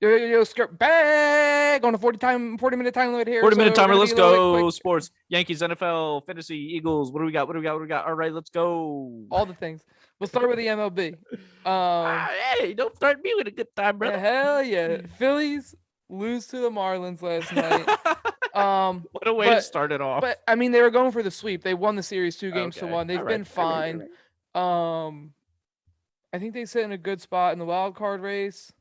Yo, skirt bag on a 40-minute time limit here. 40 So minute we're timer. gonna be Let's a little bit go. quick. Sports, Yankees, NFL, fantasy, Eagles. What do we got? What do we got? What do we got? All right, let's go. All the things. We'll start with the MLB. Hey, don't start me with a good time, brother. Hell yeah, Phillies lose to the Marlins last night. What a way to but start it off. but I mean they were going for the sweep. They won the series 2-1. They've been fine. I think they sit in a good spot in the wild card race.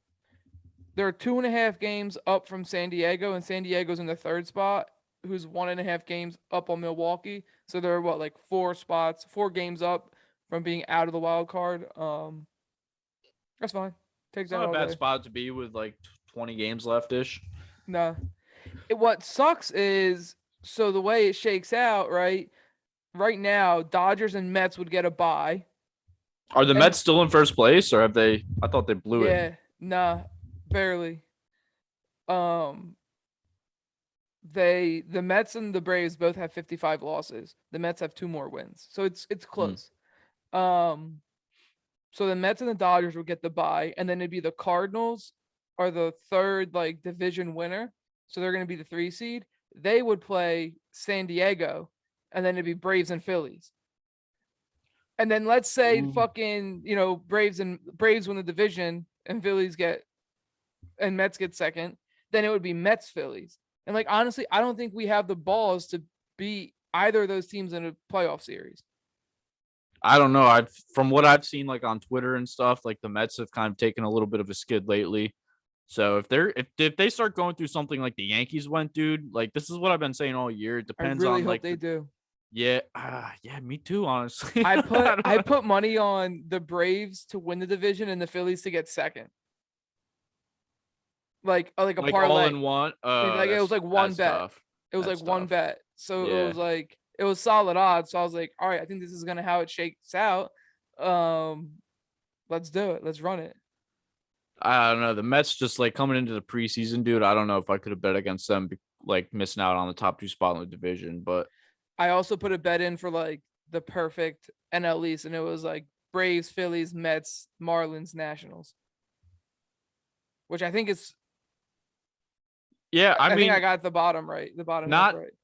They're 2.5 games up from San Diego, and San Diego's in the third spot, who's 1.5 games up on Milwaukee. So they're like 4 games up from being out of the wild card. That's fine. Take It's that not a all bad day. spot to be with like 20 games left ish. No. What sucks is, so the way it shakes out, right? Right now, Dodgers and Mets would get a bye. Are the Mets still in first place, or have they? I thought they blew it. Yeah, nah, barely. The Mets and the Braves both have 55 losses. The Mets have 2 more wins, so it's close. So the Mets and the Dodgers would get the bye, and then it'd be the Cardinals are the third like division winner, so they're going to be the 3 seed. They would play San Diego, and then it'd be Braves and Phillies. And then let's say fucking Braves win the division, and Mets get second. Then it would be Mets Phillies. And like honestly, I don't think we have the balls to beat either of those teams in a playoff series. I don't know. From what I've seen like on Twitter and stuff, like the Mets have kind of taken a little bit of a skid lately. So if they start going through something like the Yankees went, dude, like this is what I've been saying all year. It depends I really on hope like they do. Yeah, yeah, me too. Honestly, I put money on the Braves to win the division and the Phillies to get second. Like a parlay. All in one. It was like one bet. Tough. It was that's like tough. one bet. So it was solid odds. So I was like, all right, I think this is gonna how it shakes out. Let's do it. Let's run it. I don't know. The Mets just like coming into the preseason, dude. I don't know if I could have bet against them, like missing out on the top 2 spot in the division. But I also put a bet in for like the perfect NL East, and it was like Braves, Phillies, Mets, Marlins, Nationals, which I think is. Yeah, I mean, think I got the bottom right.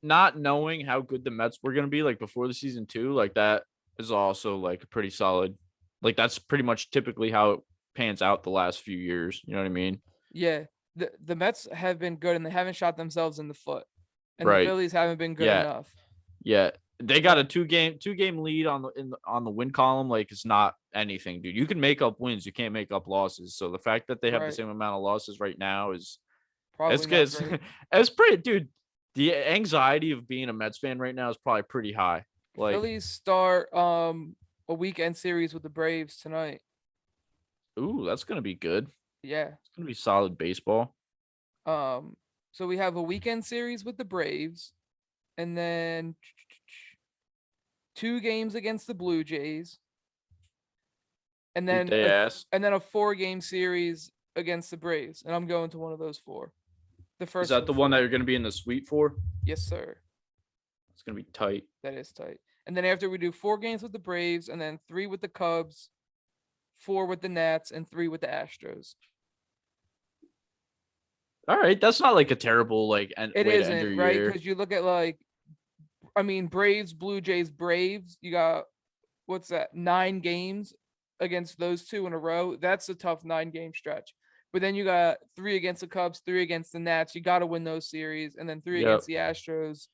Not knowing how good the Mets were gonna be like before the season too, like that is also like pretty solid. Like that's pretty much typically how it pans out the last few years. You know what I mean? Yeah, the Mets have been good, and they haven't shot themselves in the foot, and right. The Phillies haven't been good enough. Yeah, they got a two game lead on the win column. Like it's not anything, dude. You can make up wins, you can't make up losses. So the fact that they have the same amount of losses right now is probably it's pretty, dude. The anxiety of being a Mets fan right now is probably pretty high. Like Phillies start a weekend series with the Braves tonight. Ooh, that's gonna be good. Yeah, it's gonna be solid baseball. So we have a weekend series with the Braves, and then 2 games against the Blue Jays, and then a 4-game series against the Braves, and I'm going to one of those 4. The first is that the one that you're going to be in the suite for? Yes, sir. It's going to be tight. That is tight. And then after we do 4 games with the Braves, and then 3 with the Cubs, 4 with the Nats, and 3 with the Astros. All right, that's not like a terrible like way to end your right? Year. Because you look at Braves, Blue Jays, Braves. You got 9 games against those 2 in a row. That's a tough 9-game stretch. But then you got 3 against the Cubs, 3 against the Nats. You got to win those series, and then 3 against the Astros.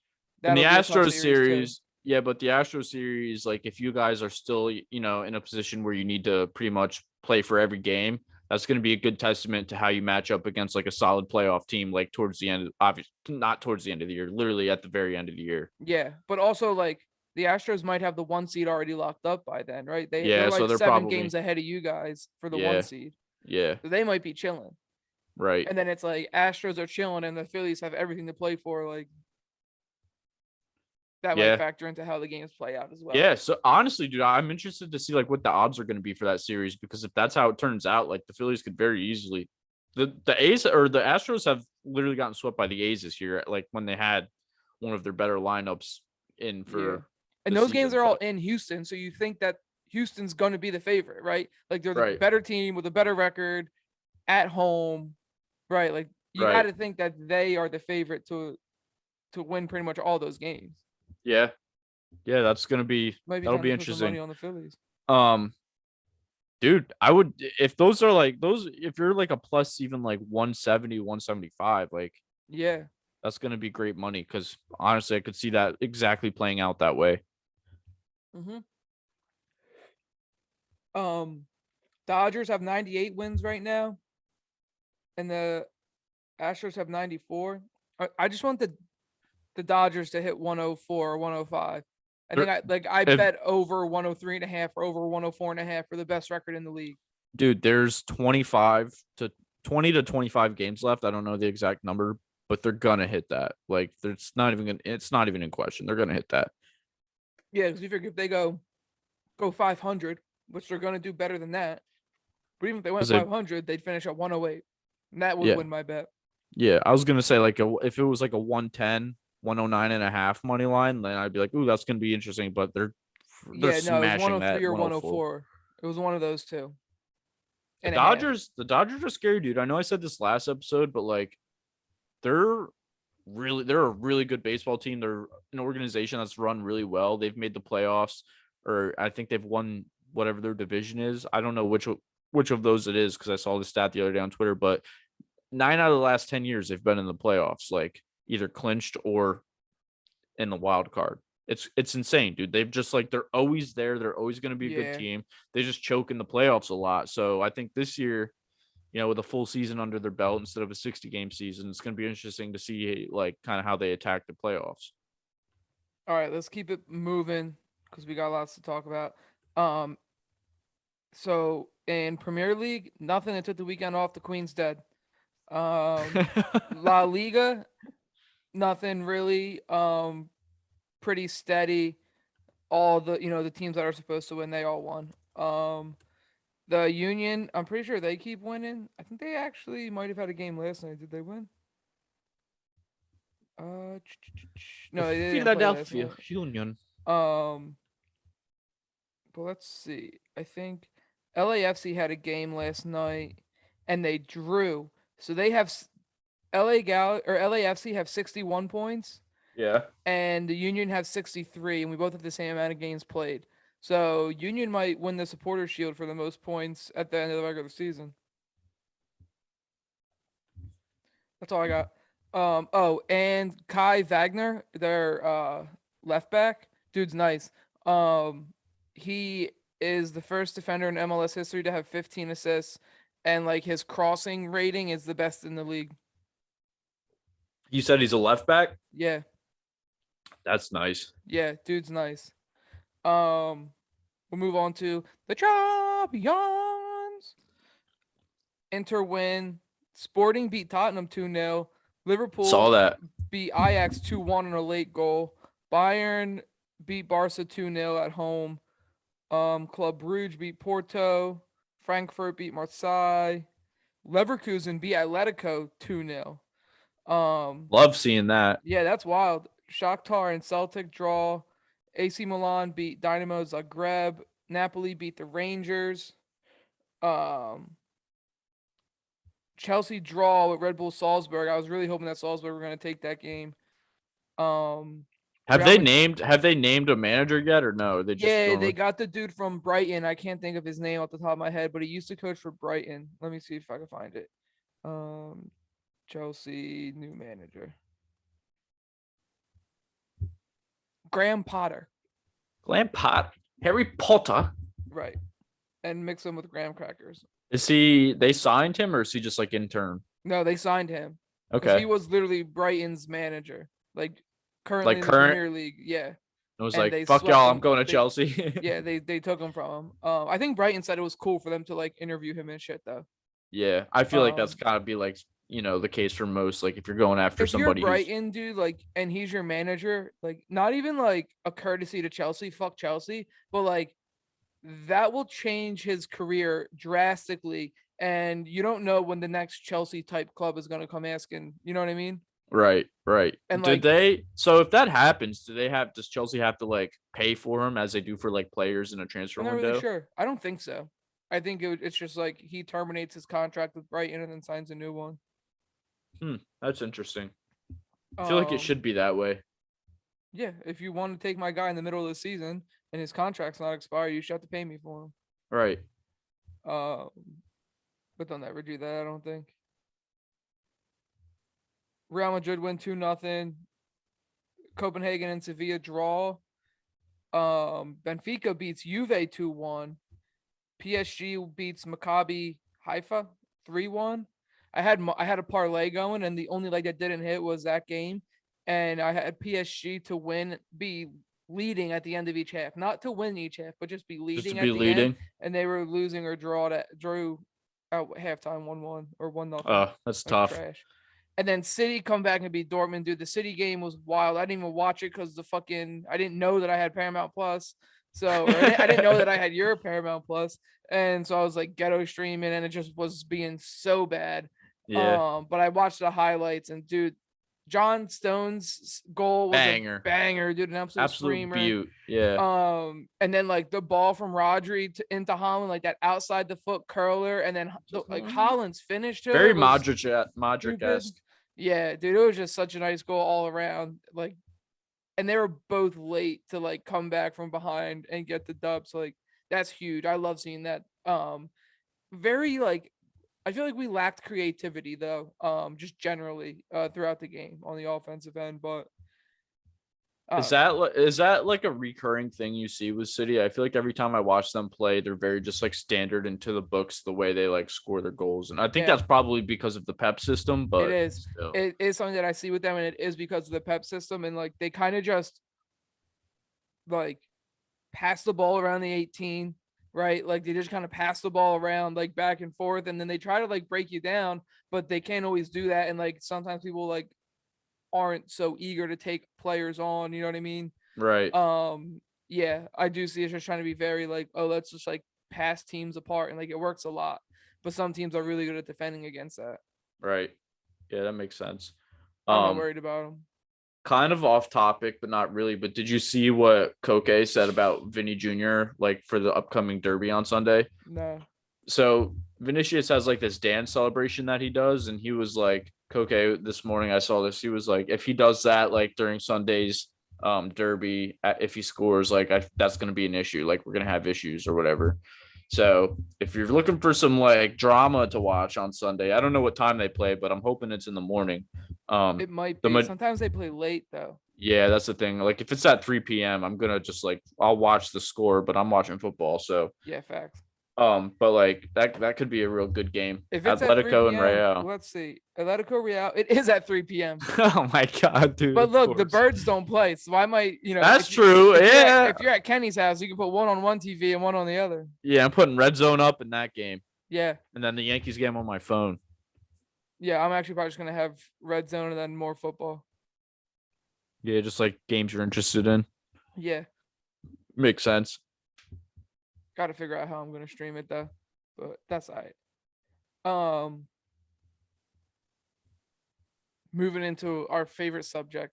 And the Astros series, yeah, but the Astros series, like if you guys are still, in a position where you need to pretty much play for every game, that's going to be a good testament to how you match up against like a solid playoff team, like towards the end, obviously not towards the end of the year, literally at the very end of the year. Yeah, but also like the Astros might have the 1 seed already locked up by then, right? They're like so they're 7 games ahead of you guys for the 1 seed. Yeah. So they might be chilling. Right. And then it's like Astros are chilling and the Phillies have everything to play for. Like that might factor into how the games play out as well. Yeah. So honestly, dude, I'm interested to see like what the odds are going to be for that series, because if that's how it turns out, like the Phillies could very easily the A's or the Astros have literally gotten swept by the A's this year, like when they had one of their better lineups in for and those games are all in Houston. So you think that Houston's going to be the favorite, right? Like they're the better team with a better record at home. Right. Like you got Right. to think that they are the favorite to win pretty much all those games. Yeah. Yeah, Might be that'll time be to put some money interesting. on the Phillies. Um, dude, I would if those are like those if you're like a plus even like 170, 175, like Yeah. that's gonna be great money because honestly, I could see that exactly playing out that way. Mhm. Dodgers have 98 wins right now, and the Astros have 94. I just want the Dodgers to hit 104 or 105. I think They're- I If bet over 103 and a half or over 104 and a half for the best record in the league. dude, there's 25 to 20 to 25 games left. I don't know the exact number, but they're gonna hit that. Like, it's not even in question. They're gonna hit that. Yeah, because you figure if they go 500, which they're gonna do better than that, but even if they went Because they, 500, they'd finish at 108, and that would yeah, win my bet. yeah. I was gonna say like if it was like a 110, 109 and a half money line, then I'd be like, ooh, that's gonna be interesting. But they're Yeah, no, it was smashing that 103 or 104. 104. It was one of those two The and a half. Dodgers are scary, dude. I know I said this last episode, but like they're they're a really good baseball team. They're an organization that's run really well. They've made the playoffs, or I think they've won whatever their division is. I don't know which of those it is because I saw the stat the other day on Twitter, but 9 out of the last 10 years they've been in the playoffs, like either clinched or in the wild card. It's insane, dude. They've just like they're always there. They're always going to be a good Yeah. team. They just choke in the playoffs a lot. So I think this year, with a full season under their belt instead of a 60-game season, it's going to be interesting to see like kind of how they attack the playoffs. All right, let's keep it moving because we got lots to talk about. Um, so in Premier League, nothing that took the weekend off. The Queen's dead. La Liga, nothing really. Pretty steady. All the teams that are supposed to win, they all won. The Union, I'm pretty sure they keep winning. I think they actually might have had a game last night. Did they win? No, they didn't play last Philadelphia night. Union. Um, but let's see. I think LAFC had a game last night and they drew. So they have LAFC have 61 points Yeah. and the Union have 63, and we both have the same amount of games played. So Union might win the Supporter Shield for the most points at the end of the regular season. That's all I got. Oh, and Kai Wagner, their left back, dude's nice. He is the first defender in MLS history to have 15 assists, and like his crossing rating is the best in the league. You said he's a left back? Yeah, That's nice. yeah, dude's nice. We'll move on to the champions. Inter win. Sporting beat Tottenham 2-0. Saw Liverpool that. beat Ajax 2-1 on a late goal. Bayern beat Barca 2-0 at home. Club Brugge beat Porto. Frankfurt beat Marseille. Leverkusen beat Atletico 2-0. Love seeing that. Yeah, that's wild. Shakhtar and Celtic draw. AC Milan beat Dynamo Zagreb. Napoli beat the Rangers. Um, Chelsea draw with Red Bull Salzburg. I was really hoping that Salzburg were going to take that game. Have Real they Madrid, named a manager yet or no? They just yeah, going they with got the dude from Brighton. I can't think of his name off the top of my head, but he used to coach for Brighton. Let me see if I can find it. Chelsea new manager. Graham Potter. Lampard, Harry Potter. Right. And mix him with graham crackers. They signed him or is he just like intern? No, they signed him. Because Okay. he was literally Brighton's manager. Like currently Like in the current, Premier League. Yeah. it was And like, they fuck swept y'all, I'm him. going to Chelsea. Yeah, they took him from him. I think Brighton said it was cool for them to like interview him and shit though. Yeah, I feel like that's Um, gotta be like, the case for most. Like if you're going after if you're somebody who's Brighton, dude, like, and he's your manager, like, not even like a courtesy to Chelsea, fuck Chelsea, but like that will change his career drastically. And you don't know when the next Chelsea type club is gonna come asking. You know what I mean? right. And Did like, they? So if that happens, does Chelsea have to like pay for him as they do for like players in a transfer I'm not really window? sure. I don't think so. I think it's just like he terminates his contract with Brighton and then signs a new one. That's interesting. I feel like it Um, should be that way. yeah, if you want to take my guy in the middle of the season and his contract's not expired, you should have to pay me for him. Right. Um, but they'll never do that, I don't think. Real Madrid win 2-0. Copenhagen and Sevilla draw. Benfica beats Juve 2-1. PSG beats Maccabi Haifa 3-1. I had a parlay going, and the only leg that didn't hit was that game, and I had PSG to be leading at the end of each half, not to win each half, but just be Just to leading be at the end, leading. and they were losing or drew at halftime 1-1 or 1-0. Oh, that's tough. Trash. And then City come back and beat Dortmund. Dude, the City game was wild. I didn't even watch it because I didn't know that I had Paramount Plus. So I didn't know that I had your Paramount Plus. And so I was like ghetto streaming, and it just was being so bad. Yeah. But I watched the highlights, and dude, John Stone's goal was a banger, dude, an absolute screamer. Beaut. Yeah. And then like the ball from Rodri into Haaland, like that outside the foot curler, and then like Haaland's finish to very it was Modric-esque. Yeah, dude, it was just such a nice goal all around. Like, and they were both late to like come back from behind and get the dub. So like that's huge. I love seeing that. Very like I feel like we lacked creativity though, just generally throughout the game on the offensive end. But is that like a recurring thing you see with City? I feel like every time I watch them play, they're very just like standard into the books the way they like score their goals, and I think that's probably because of the Pep system. But it is, it is something that I see with them, and it is because of the Pep system, and like they kind of just like pass the ball around the 18, right? Like they just kind of pass the ball around like back and forth, and then they try to like break you down, but they can't always do that, and like sometimes people like aren't so eager to take players on, you know what I mean? Right. Yeah, I do see it's just trying to be very like, oh, let's just like pass teams apart, and like it works a lot. But some teams are really good at defending against that. Right. Yeah, that makes sense. I'm not worried about them. Kind of off topic, but not really. But did you see what Koke said about Vinny Jr. like for the upcoming derby on Sunday? No. So Vinicius has like this dance celebration that he does, and he was like, Koke, this morning I saw this. He was like, if he does that like during Sunday's derby, if he scores, like that's gonna be an issue. Like we're gonna have issues or whatever. So if you're looking for some like drama to watch on Sunday, I don't know what time they play, but I'm hoping it's in the morning. It might be. Sometimes they play late though. Yeah, that's the thing. Like if it's at 3 p.m., I'm gonna just like I'll watch the score, but I'm watching football. So yeah, facts. But like that could be a real good game. If it's Atletico and Real. Let's see. Atletico Real. It is at 3 p.m. Oh my god, dude. But look, the Birds don't play, so I might, That's true. If you're at Kenny's house, you can put one on one TV and one on the other. Yeah, I'm putting Red Zone up in that game. Yeah. And then the Yankees game on my phone. Yeah, I'm actually probably just gonna have Red Zone and then more football. Yeah, just like games you're interested in. Yeah. Makes sense. Got to figure out how I'm gonna stream it though, but that's all right. Moving into our favorite subject,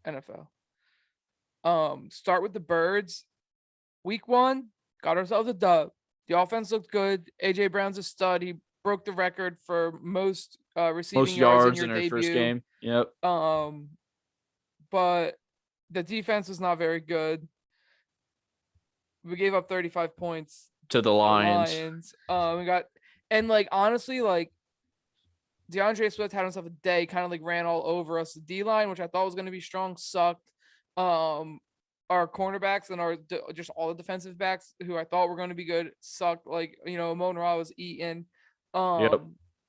NFL. Start with the Birds. Week 1, got ourselves a dub. The offense looked good. AJ Brown's a stud. He broke the record for most receiving yards in your debut. First game. Yep. But the defense was not very good. We gave up 35 points to the Lions. We got, and like honestly, like DeAndre Swift had himself a day, kind of like ran all over us. The D-line, which I thought was going to be strong, sucked. Our cornerbacks and just all the defensive backs who I thought were going to be good sucked. Like, Amon Ra was eaten. Yep.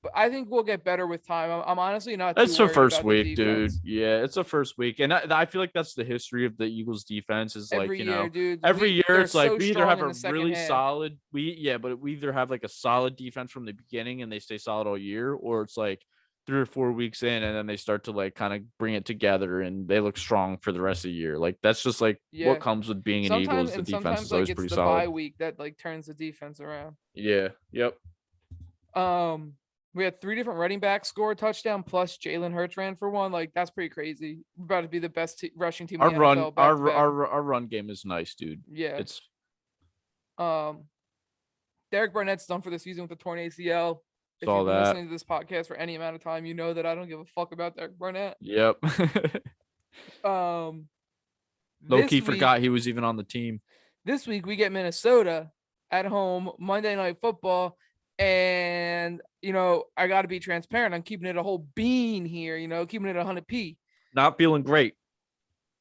But I think we'll get better with time. I'm honestly not. That's the first week, dude. Yeah, it's the first week, and I feel like that's the history of the Eagles' defense. Is every like year, dude. Every year it's like we either have a really solid, but we either have like a solid defense from the beginning and they stay solid all year, or it's like 3 or 4 weeks in and then they start to like kind of bring it together and they look strong for the rest of the year. Like that's just like what comes with being an Eagles. The defense is always pretty solid. Bye week that like turns the defense around. Yeah. Yep. We had 3 different running backs score a touchdown, plus Jalen Hurts ran for one. Like that's pretty crazy. We're about to be the best rushing team. Our run game is nice, dude. Yeah. It's Derek Barnett's done for the season with a torn ACL. If Saw you've been that. listening to this podcast for any amount of time, you know that I don't give a fuck about Derek Barnett. Yep. Um, Low this key week, forgot he was even on the team. this week we get Minnesota at home, Monday Night Football, and I got to be transparent. I'm keeping it a whole bean here. Keeping it 100p. Not feeling great.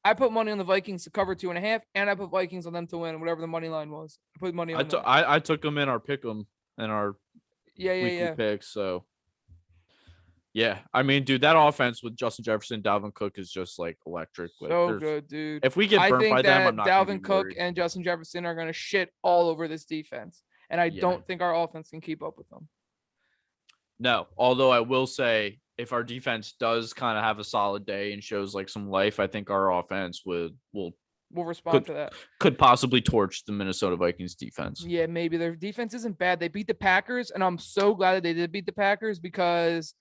I put money on the Vikings to cover 2.5, and I put Vikings on them to win, whatever the money line was. I put money on that. I took them in our pick'em and our weekly picks. So yeah, I mean, dude, that offense with Justin Jefferson, Dalvin Cook is just like electric. So good, dude. If we get burnt by them, I'm not Dalvin Cook worried. and Justin Jefferson are going to shit all over this defense, and I don't think our offense can keep up with them. No, although I will say, if our defense does kind of have a solid day and shows like some life, I think our offense will respond to that. Could possibly torch the Minnesota Vikings defense. Yeah, maybe their defense isn't bad. They beat the Packers, and I'm so glad that they did beat the Packers because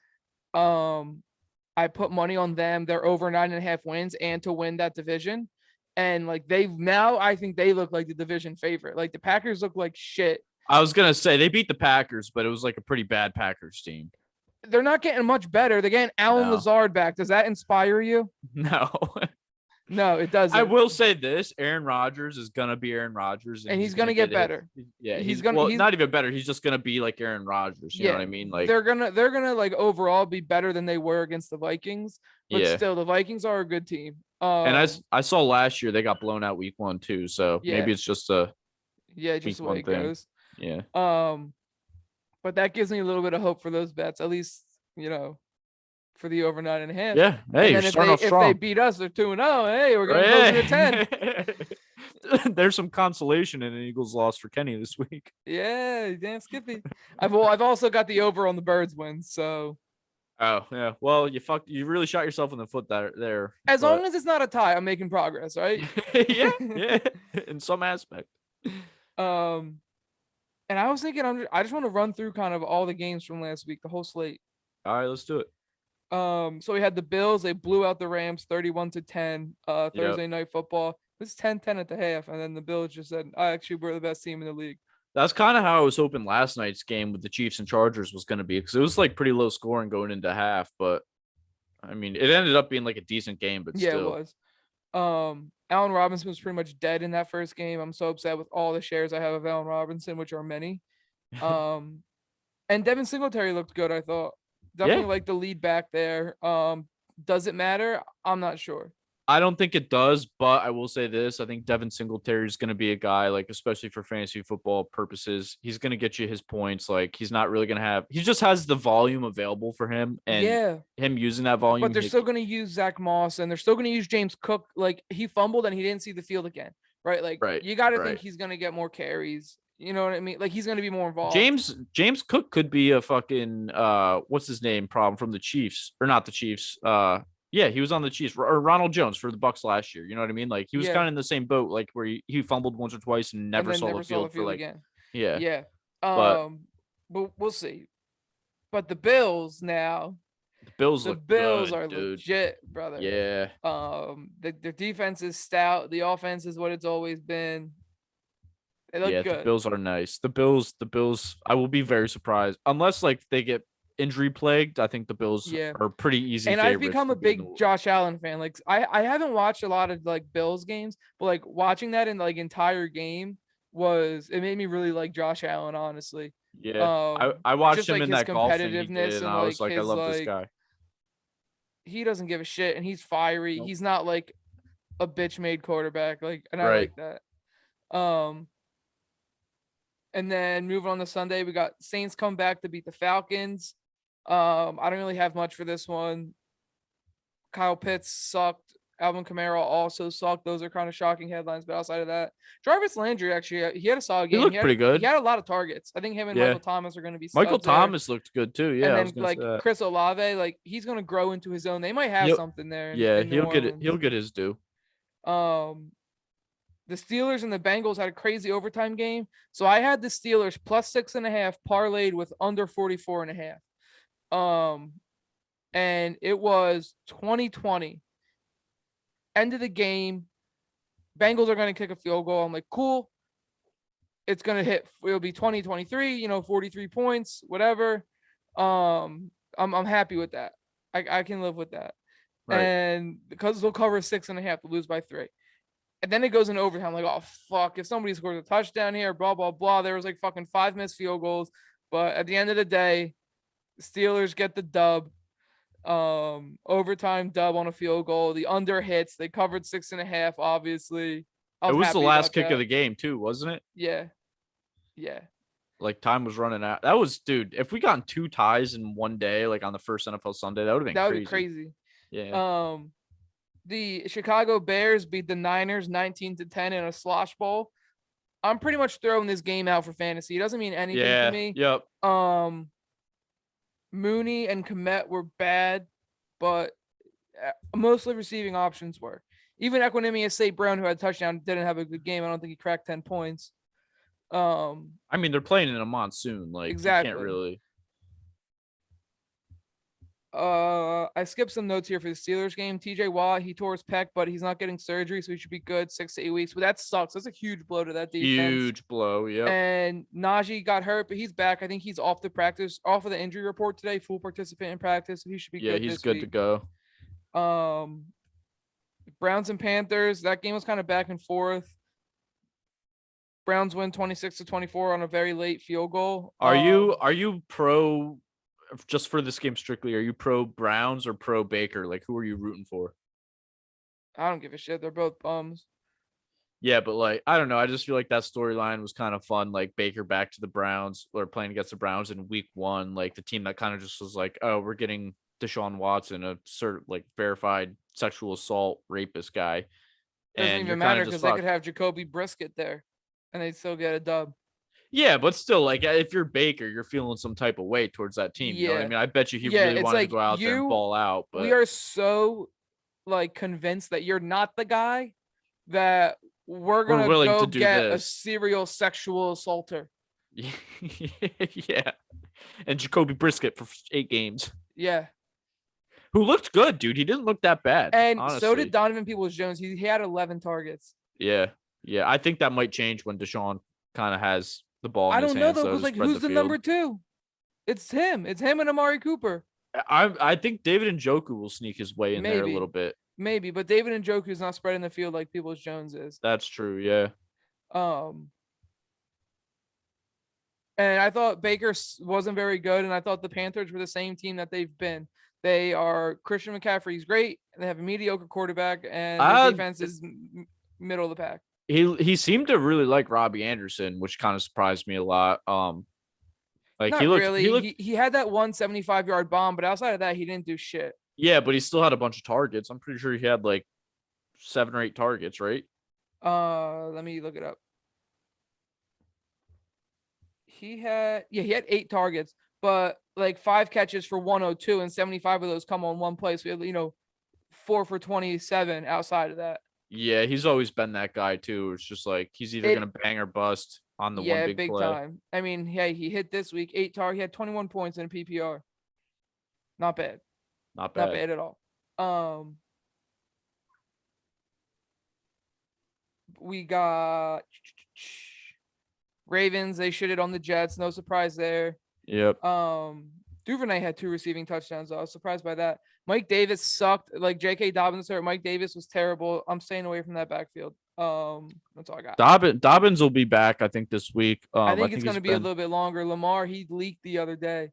I put money on them. They're over 9.5 wins and to win that division. And like I think they look like the division favorite. Like the Packers look like shit. I was going to say they beat the Packers, but it was like a pretty bad Packers team. They're not getting much better. They're getting Alan Lazard back. Does that inspire you? No. No, it doesn't. I will say this: Aaron Rodgers is gonna be Aaron Rodgers, and he's gonna get better. He's not even better. He's just gonna be like Aaron Rodgers. You know what I mean? Like they're gonna like overall be better than they were against the Vikings. But still, the Vikings are a good team. And I saw last year they got blown out week 1 too. So maybe it's just just the way it goes. Yeah. But that gives me a little bit of hope for those bets, at least for the over 9.5. Yeah. Hey, you're starting off strong. If they beat us, they're 2-0. Hey, we're going to go 10. There's some consolation in an Eagles loss for Kenny this week. Yeah, damn Skippy. I've also got the over on the Birds win. So. Oh yeah. Well, you really shot yourself in the foot there. As long as it's not a tie, I'm making progress, right? yeah. In some aspect. And I was thinking, I just want to run through kind of all the games from last week, the whole slate. All right, let's do it. So we had the Bills. They blew out the Rams 31-10. Thursday Night Football. It was 10-10 at the half, and then the Bills just said, "Actually, we're the best team in the league." That's kind of how I was hoping last night's game with the Chiefs and Chargers was going to be, because it was like pretty low scoring going into half. But I mean, it ended up being like a decent game, but still. It was. Allen Robinson was pretty much dead in that first game. I'm so upset with all the shares I have of Allen Robinson, which are many. And Devin Singletary looked good, I thought. Definitely like the lead back there. Does it matter? I'm not sure. I don't think it does, but I will say this. I think Devin Singletary is going to be a guy, like, especially for fantasy football purposes, he's going to get you his points. Like, he's not really going to have – he just has the volume available for him, and him using that volume. But they're still going to use Zach Moss, and they're still going to use James Cook. Like, he fumbled, and he didn't see the field again, right? Like, you got to think he's going to get more carries. You know what I mean? Like, he's going to be more involved. James Cook could be a fucking what's his name problem from the Chiefs, or not the Chiefs. Yeah, he was on the Chiefs, or Ronald Jones for the Bucs last year. You know what I mean? Like, he was kind of in the same boat, like where he fumbled once or twice and never saw the field for like again. Yeah. But we'll see. But the Bills now. The Bills are legit, brother. Yeah. Their defense is stout. The offense is what it's always been. They look good. The Bills are nice. The Bills, I will be very surprised. Unless like they get injury plagued, I think the Bills are pretty easy. And I've become a big Josh Allen fan. Like I haven't watched a lot of like Bills games, but like watching that in like entire game it made me really like Josh Allen, honestly. Yeah. I watched him like in that golf thing he did, and I was like, I love this guy. He doesn't give a shit, and he's fiery. Nope. He's not like a bitch made quarterback. Like, and I like that. And then moving on to Sunday, we got Saints come back to beat the Falcons. I don't really have much for this one. Kyle Pitts sucked. Alvin Kamara also sucked. Those are kind of shocking headlines. But outside of that, Jarvis Landry, actually, he had a solid game. He looked pretty good. He had a lot of targets. I think him and Michael Thomas are going to be Michael Thomas looked good too. Yeah. And then like Chris Olave, like he's going to grow into his own. They might have something there. He'll get his due. The Steelers and the Bengals had a crazy overtime game. So I had the Steelers plus 6.5 parlayed with under 44.5. And it was 2020. End of the game. Bengals are going to kick a field goal. I'm like, cool. It's going to hit. It'll be 2023, 43 points, whatever. I'm happy with that. I can live with that. Right. And because they'll cover 6.5 to lose by 3. And then it goes into overtime. Like, oh fuck, if somebody scores a touchdown here, blah blah blah. There was like fucking 5 missed field goals. But at the end of the day, the Steelers get the dub. Overtime dub on a field goal. The under hits. They covered 6.5, obviously. I It was was the happy last about kick of that. the game too, wasn't it? Yeah. Yeah. Like time was running out. That was, dude. If we got 2 ties in one day, like on the first NFL Sunday, that would have been That would be crazy. crazy. Yeah. The Chicago Bears beat the Niners 19-10 in a slosh bowl. I'm pretty much throwing this game out for fantasy. It doesn't mean anything to Yeah. me. Yep. Mooney and Komet were bad, but mostly receiving options were. Even Equanimous St. Brown, who had a touchdown, didn't have a good game. I don't think he cracked 10 points. I mean, they're playing in a monsoon. Like, exactly. You can't really. I skipped some notes here for the Steelers game. TJ Watt, he tore his pec, but he's not getting surgery, so he should be good 6 to 8 weeks. But that sucks. That's a huge blow to that defense. Huge blow. Yep. And Najee got hurt, but he's back. I think he's off of the injury report today, full participant in practice. So he should be good. Yeah, he's good to go. Browns and Panthers. That game was kind of back and forth. Browns win 26-24 on a very late field goal. Are you pro, just for this game strictly, are you pro Browns or pro Baker? Like, who are you rooting for? I don't give a shit. They're both bums. Yeah, but like, I don't know. I just feel like that storyline was kind of fun. Like Baker back to the Browns, or playing against the Browns in week 1. Like the team that kind of just was like, oh, we're getting Deshaun Watson, a like verified sexual assault rapist guy. Doesn't even matter because they could have Jacoby Brisket there and they'd still get a dub. Yeah, but still, like, if you're Baker, you're feeling some type of way towards that team. You know what I mean? I bet you he really wanted to go out there and ball out. But we are so like convinced that you're not the guy that we're gonna go to get a serial sexual assaulter. Yeah, and Jacoby Brisket for 8 games. Yeah, who looked good, dude. He didn't look that bad. And honestly. So did Donovan Peoples-Jones. He had 11 targets. Yeah. I think that might change when Deshaun kind of has the ball. I don't know though, because like, who's the number 2? It's him. It's him and Amari Cooper. I think David Njoku will sneak his way in there a little bit. Maybe, but David Njoku is not spreading the field like Peoples-Jones is. That's true. Yeah. And I thought Baker wasn't very good, and I thought the Panthers were the same team that they've been. They are Christian McCaffrey's great. They have a mediocre quarterback, and their defense is middle of the pack. He seemed to really like Robbie Anderson, which kind of surprised me a lot. Like Not really. He had that 175-yard bomb, but outside of that, he didn't do shit. Yeah, but he still had a bunch of targets. I'm pretty sure he had like 7 or 8 targets, right? Let me look it up. He had 8 targets, but like 5 catches for 102, and 75 of those come on one play. So we had, 4 for 27 outside of that. Yeah, he's always been that guy too. It's just like he's either gonna bang or bust on the one big play. Time. I mean, yeah, he hit this week 8 targets. He had 21 points in a PPR. Not bad. Not bad at all. We got Ravens. They shitted on the Jets. No surprise there. Yep. Duvernay had 2 receiving touchdowns. I was surprised by that. Mike Davis sucked. Like J.K. Dobbins hurt. Mike Davis was terrible. I'm staying away from that backfield. That's all I got. Dobbins will be back, I think, this week. I think it's going to be a little bit longer. Lamar, he leaked the other day.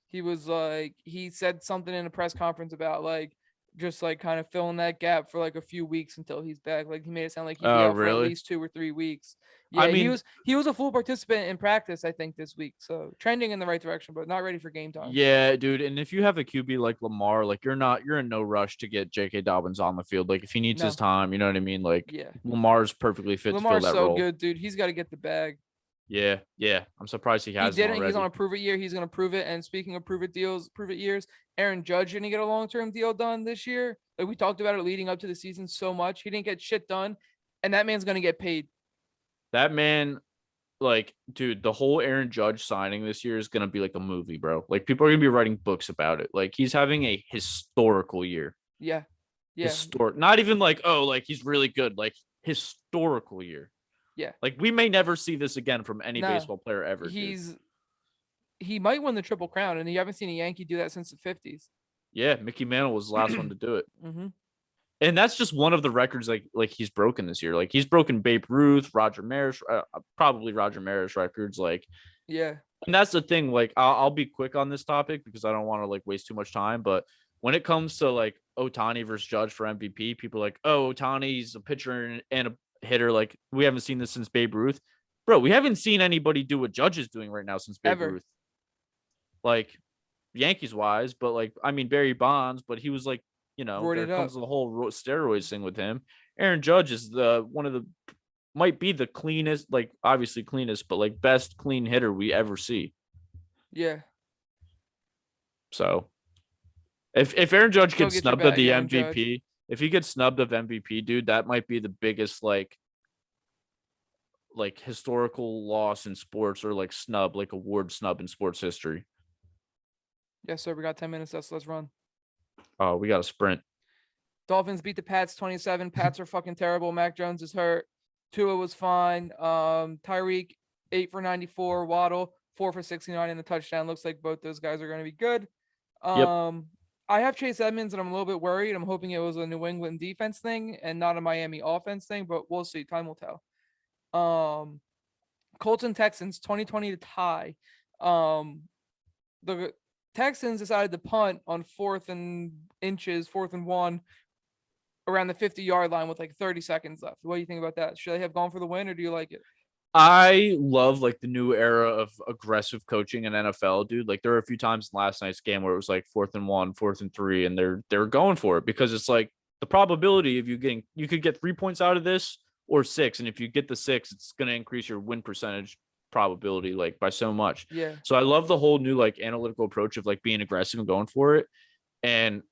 He was like, he said something in a press conference about like just like kind of filling that gap for like a few weeks until he's back. Like he made it sound like he'd be out for at least 2 or 3 weeks. Yeah, I mean, he was a full participant in practice, I think, this week. So trending in the right direction, but not ready for game time. Yeah, dude. And if you have a QB like Lamar, like you're in no rush to get J.K. Dobbins on the field. Like if he needs his time, you know what I mean? Like Lamar's perfectly fit to fill that role. Lamar's so good, dude. He's got to get the bag. Yeah. I'm surprised he has. He didn't. He's on a prove it year. He's going to prove it. And speaking of prove it years, Aaron Judge didn't get a long-term deal done this year. Like we talked about it leading up to the season so much. He didn't get shit done, and that man's going to get paid. That man, like, dude, the whole Aaron Judge signing this year is going to be like a movie, bro. Like people are going to be writing books about it. Like he's having a historical year. Yeah. Historic. Not even like, oh, like he's really good. Like historical year. Yeah. Like we may never see this again from any baseball player ever. He's he might win the Triple Crown, and you haven't seen a Yankee do that since the 50s. Yeah, Mickey Mantle was the last one to do it. Mm-hmm. And that's just one of the records like he's broken this year. Like he's broken Babe Ruth, Roger Maris, probably Roger Maris records. Like, yeah. And that's the thing. Like, I'll be quick on this topic because I don't want to like waste too much time. But when it comes to like Ohtani versus Judge for MVP, people are like, oh, Ohtani's a pitcher and a hitter. Like, we haven't seen this since Babe Ruth. Bro, we haven't seen anybody do what Judge is doing right now since Babe Ruth. Like, Yankees wise, but like, I mean, Barry Bonds, but he was like, there comes the whole steroids thing with him. Aaron Judge is might be the cleanest, like obviously cleanest, but like best clean hitter we ever see. Yeah. So if Aaron Judge gets snubbed of the MVP, if he gets snubbed of MVP, dude, that might be the biggest like historical loss in sports, or like award snub in sports history. Yes, sir. We got 10 minutes. Let's run. Oh, we got a sprint. Dolphins beat the Pats 27. Pats are fucking terrible. Mac Jones is hurt. Tua was fine. Tyreek 8 for 94. Waddle 4 for 69 in the touchdown. Looks like both those guys are going to be good. Yep. I have Chase Edmonds, and I'm a little bit worried. I'm hoping it was a New England defense thing and not a Miami offense thing, but we'll see. Time will tell. Colts and Texans 2020 to tie. The Texans decided to punt on 4th and 1 around the 50-yard line with like 30 seconds left. What do you think about that? Should they have gone for the win, or do you like it? I love like the new era of aggressive coaching in NFL, dude. Like there were a few times in last night's game where it was like 4th and 1, 4th and 3, and they're going for it because it's like the probability of you could get 3 points out of this or 6, and if you get the 6, it's going to increase your win percentage probability like by so much. Yeah. So I love the whole new like analytical approach of like being aggressive and going for it. And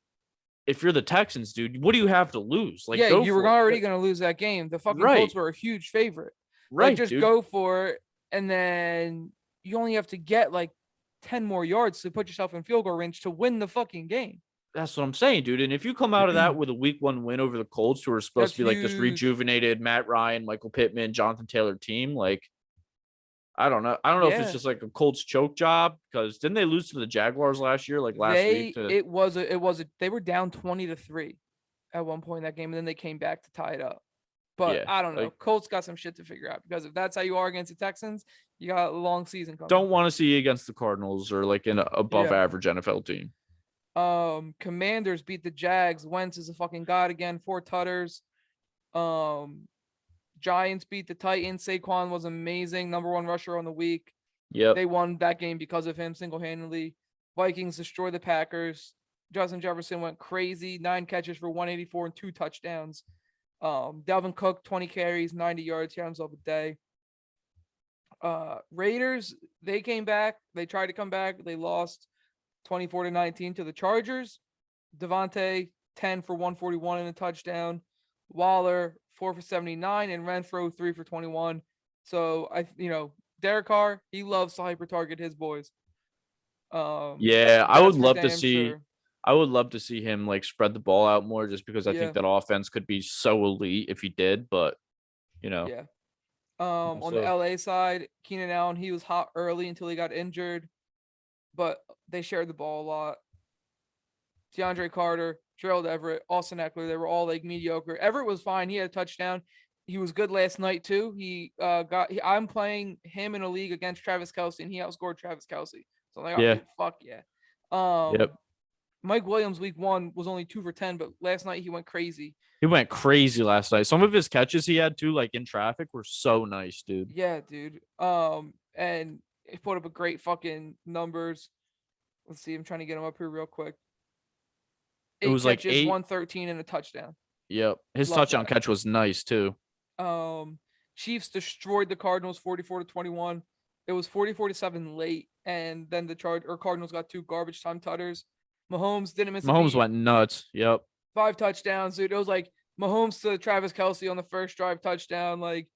if you're the Texans, dude, what do you have to lose? Like, yeah, you were already going to lose that game. The fucking Colts were a huge favorite. Right. Like, just go for it. And then you only have to get like 10 more yards to put yourself in field goal range to win the fucking game. That's what I'm saying, dude. And if you come out of that with a week 1 win over the Colts, who are supposed to be like this rejuvenated Matt Ryan, Michael Pittman, Jonathan Taylor team, like, I don't know. I don't know if it's just like a Colts choke job, because didn't they lose to the Jaguars last year? Like last week, they were down 20-3 at one point in that game, and then they came back to tie it up. But yeah, I don't know. Like, Colts got some shit to figure out, because if that's how you are against the Texans, you got a long season coming. Don't want to see you against the Cardinals or like an above average NFL team. Commanders beat the Jags. Wentz is a fucking god again. 4 tutters. Giants beat the Titans. Saquon was amazing. Number 1 rusher on the week. Yeah. They won that game because of him single-handedly. Vikings destroyed the Packers. Justin Jefferson went crazy. 9 catches for 184 and 2 touchdowns. Dalvin Cook, 20 carries, 90 yards. He had himself a day. Raiders, they came back. They tried to come back. They lost 24-19 to the Chargers. Devontae, 10 for 141 and a touchdown. Waller, 4 for 79, and Renfro 3 for 21. So Derek Carr, he loves to hyper target his boys. I would love to see. Sure. I would love to see him like spread the ball out more, just because I think that offense could be so elite if he did. But yeah. On the LA side, Keenan Allen, he was hot early until he got injured, but they shared the ball a lot. DeAndre Carter, Gerald Everett, Austin Eckler, they were all like mediocre. Everett was fine. He had a touchdown. He was good last night too. I'm playing him in a league against Travis Kelce, and he outscored Travis Kelce. So I'm like, fuck yeah. Yep. Mike Williams week 1 was only 2 for 10, but last night he went crazy. He went crazy last night. Some of his catches he had too, like in traffic, were so nice, dude. Yeah, dude. And he put up a great fucking numbers. Let's see. I'm trying to get him up here real quick. 8 it was catches, like 113 and a touchdown. Yep. His touchdown catch was nice too. Chiefs destroyed the Cardinals 44-21. It was 44-7 late, and then the Cardinals got 2 garbage time tutters. Mahomes didn't miss. Mahomes went nuts. Yep. 5 touchdowns, dude. It was like Mahomes to Travis Kelce on the first drive touchdown. Like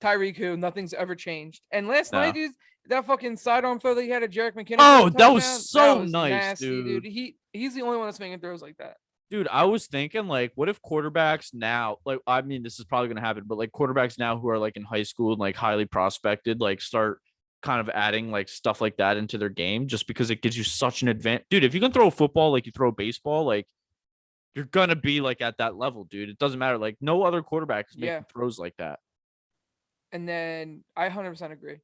Tyreek, who nothing's ever changed. And last night, dude, that fucking sidearm throw that he had at Jerick McKinnon. Oh, that was so nice, nasty, dude. He's the only one that's making throws like that. Dude, I was thinking, like, what if quarterbacks now, like, I mean, this is probably going to happen, but like quarterbacks now who are like in high school and like highly prospected, like start kind of adding like stuff like that into their game just because it gives you such an advantage. Dude, if you can throw a football like you throw a baseball, like you're gonna be like at that level, dude. It doesn't matter. Like no other quarterback is making throws like that. And then I 100% agree.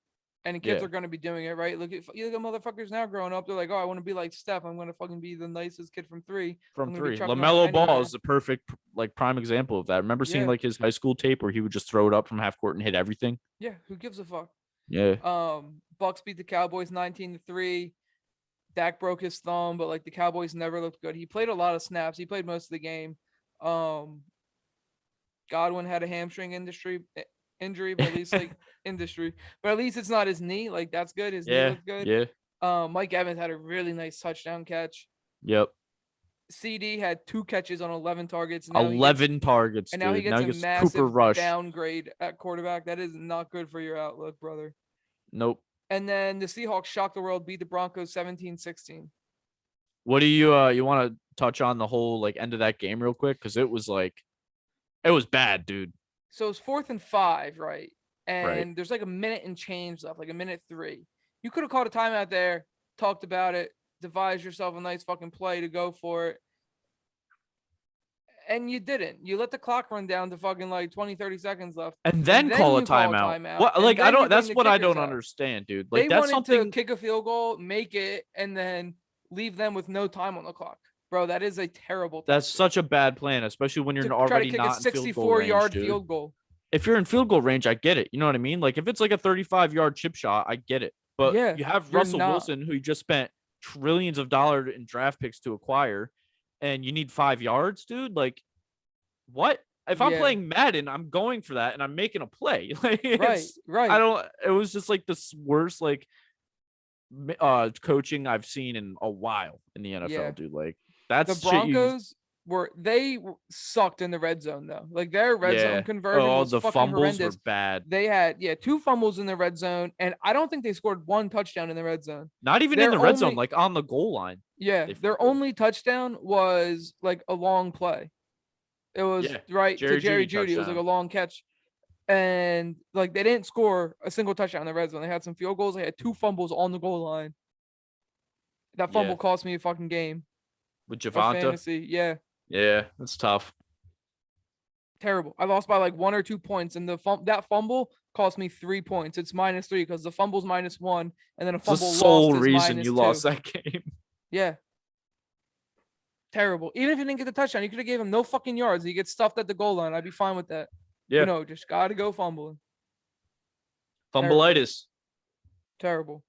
And kids are going to be doing it, right? Look at motherfuckers now growing up. They're like, oh, I want to be like Steph. I'm going to fucking be the nicest kid from three. From three. LaMelo Ball is the perfect, like, prime example of that. Remember seeing like his high school tape where he would just throw it up from half court and hit everything? Yeah. Who gives a fuck? Yeah. Bucks beat the Cowboys 19-3. Dak broke his thumb, but like the Cowboys never looked good. He played a lot of snaps. He played most of the game. Godwin had a hamstring injury, but at least like industry. But at least it's not his knee. Like that's good. His knee looked good. Yeah. Mike Evans had a really nice touchdown catch. Yep. CD had 2 catches on 11 targets. 11 targets. And now he gets a massive downgrade at quarterback. That is not good for your outlook, brother. Nope. And then the Seahawks shocked the world, beat the Broncos 17-16. What do you want to touch on the whole like end of that game real quick? Because it was bad, dude. So it's 4th and 5, right? And there's like a minute and change left, like a minute 3. You could have called a timeout there, talked about it, devised yourself a nice fucking play to go for it. And you didn't. You let the clock run down to fucking like 20, 30 seconds left. And then call a timeout. What? Like, I don't, that's what I don't understand, dude. Like, they that's wanted something. To kick a field goal, make it, and then leave them with no time on the clock. Bro, that is a terrible That's such a bad plan, especially when you're already not in field goal range, 64-yard field goal. If you're in field goal range, I get it. You know what I mean? Like, if it's like a 35-yard chip shot, I get it. But you have Russell Wilson, who you just spent trillions of dollars in draft picks to acquire, and you need 5 yards, dude. Like, what? If I'm playing Madden, I'm going for that, and I'm making a play. Like, right. It was just like the worst, like, coaching I've seen in a while in the NFL, dude. Like, that's the Broncos sucked in the red zone though. Like their red zone conversion was the fucking fumbles horrendous. Were bad. They had 2 fumbles in the red zone, and I don't think they scored 1 touchdown in the red zone. Not even in the red zone, like on the goal line. Yeah, their only touchdown was like a long play. It was to Jerry Jeudy. It was like a long catch, and like they didn't score a single touchdown in the red zone. They had some field goals. They had 2 fumbles on the goal line. That fumble cost me a fucking game. With Javonte? Fantasy, Yeah, that's tough. Terrible. I lost by like 1 or 2 points, and that fumble cost me 3 points. It's -3 because the fumble's -1, and then a fumble lost. The sole reason you lost that game. Yeah. Terrible. Even if you didn't get the touchdown, you could have gave him no fucking yards. He gets stuffed at the goal line. I'd be fine with that. Yeah. Just gotta go fumbling. Fumbleitis. Terrible.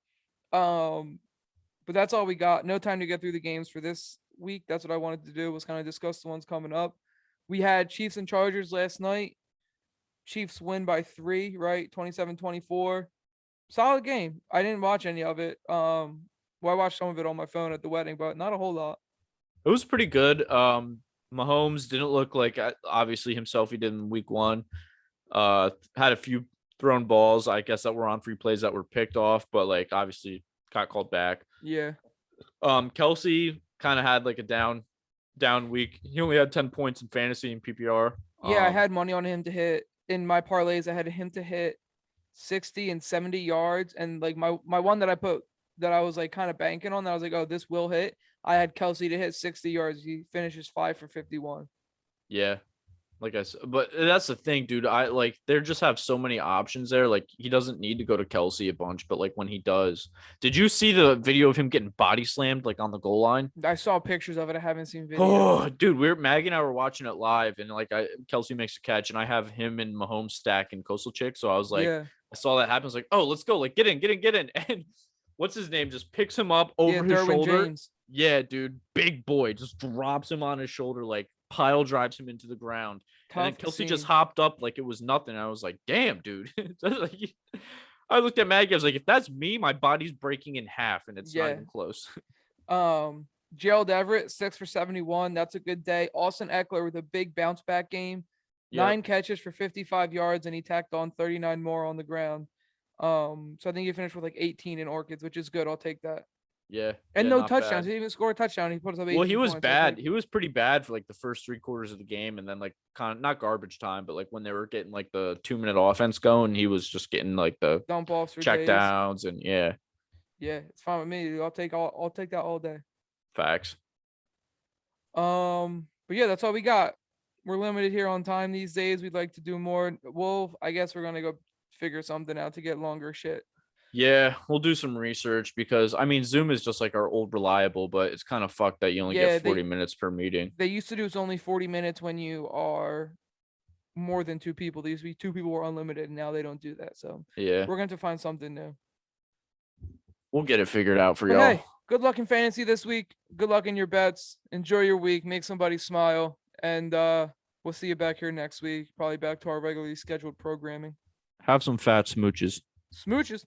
But that's all we got. No time to get through the games for this week. That's what I wanted to do, was kind of discuss the ones coming up. We had Chiefs and Chargers last night. Chiefs win by 3, right? 27-24. Solid game. I didn't watch any of it. I watched some of it on my phone at the wedding, but not a whole lot. It was pretty good. Mahomes didn't look like obviously himself he did in week 1. Had a few thrown balls, I guess, that were on free plays that were picked off, but like obviously got called back. Yeah. Kelsey kind of had like a down week. He only had 10 points in fantasy and PPR. Yeah, I had money on him to hit in my parlays. I had him to hit 60 and 70 yards, and like my one that I put that I was like kind of banking on, that I was like, oh, this will hit. I had Kelsey to hit 60 yards. He finishes 5 for 51. Yeah. Like I said, but that's the thing, dude. They just have so many options there. Like, he doesn't need to go to Kelsey a bunch, but like when he does, did you see the video of him getting body slammed like on the goal line? I saw pictures of it. I haven't seen video. Oh, dude, Maggie and I were watching it live, and like Kelsey makes a catch, and I have him and Mahomes stack and Coastal Chick. So I was like, I saw that happen. I was like, oh, let's go, like get in. And what's his name? Just picks him up over his shoulder. James. Yeah, dude, big boy, just drops him on his shoulder, like pile drives him into the ground. And then Kelsey just hopped up like it was nothing. I was like, damn, dude. I looked at Maggie. I was like, if that's me, my body's breaking in half, and it's not even close. Gerald Everett, 6 for 71. That's a good day. Austin Eckler with a big bounce back game. 9 catches for 55 yards, and he tacked on 39 more on the ground. So I think he finished with like 18 in Orchids, which is good. I'll take that. Yeah. And Yeah, no not touchdowns. bad. He didn't even score a touchdown. He put us up 18 Well, he was points. bad. He was pretty bad for like the first 3 quarters of the game, and then like kind of not garbage time, but like when they were getting like the 2 minute offense going, he was just getting like the Dump offs for check days. downs and yeah. Yeah, it's fine with me. I'll take that all day. Facts. But yeah, that's all we got. We're limited here on time these days. We'd like to do more. I guess we're gonna go figure something out to get longer shit. Yeah, we'll do some research because I mean Zoom is just like our old reliable, but it's kind of fucked that you only Yeah, get 40 minutes per meeting. They used to do it's only 40 minutes when you are more than 2 people. There used to be 2 people were unlimited, and now they don't do that. So Yeah, we're going to find something new. we'll get it figured out for But y'all. hey, good luck in fantasy this week. Good luck in your bets. Enjoy your week. Make somebody smile. And we'll see you back here next week. Probably back to our regularly scheduled programming. Have some fat smooches. Smooches.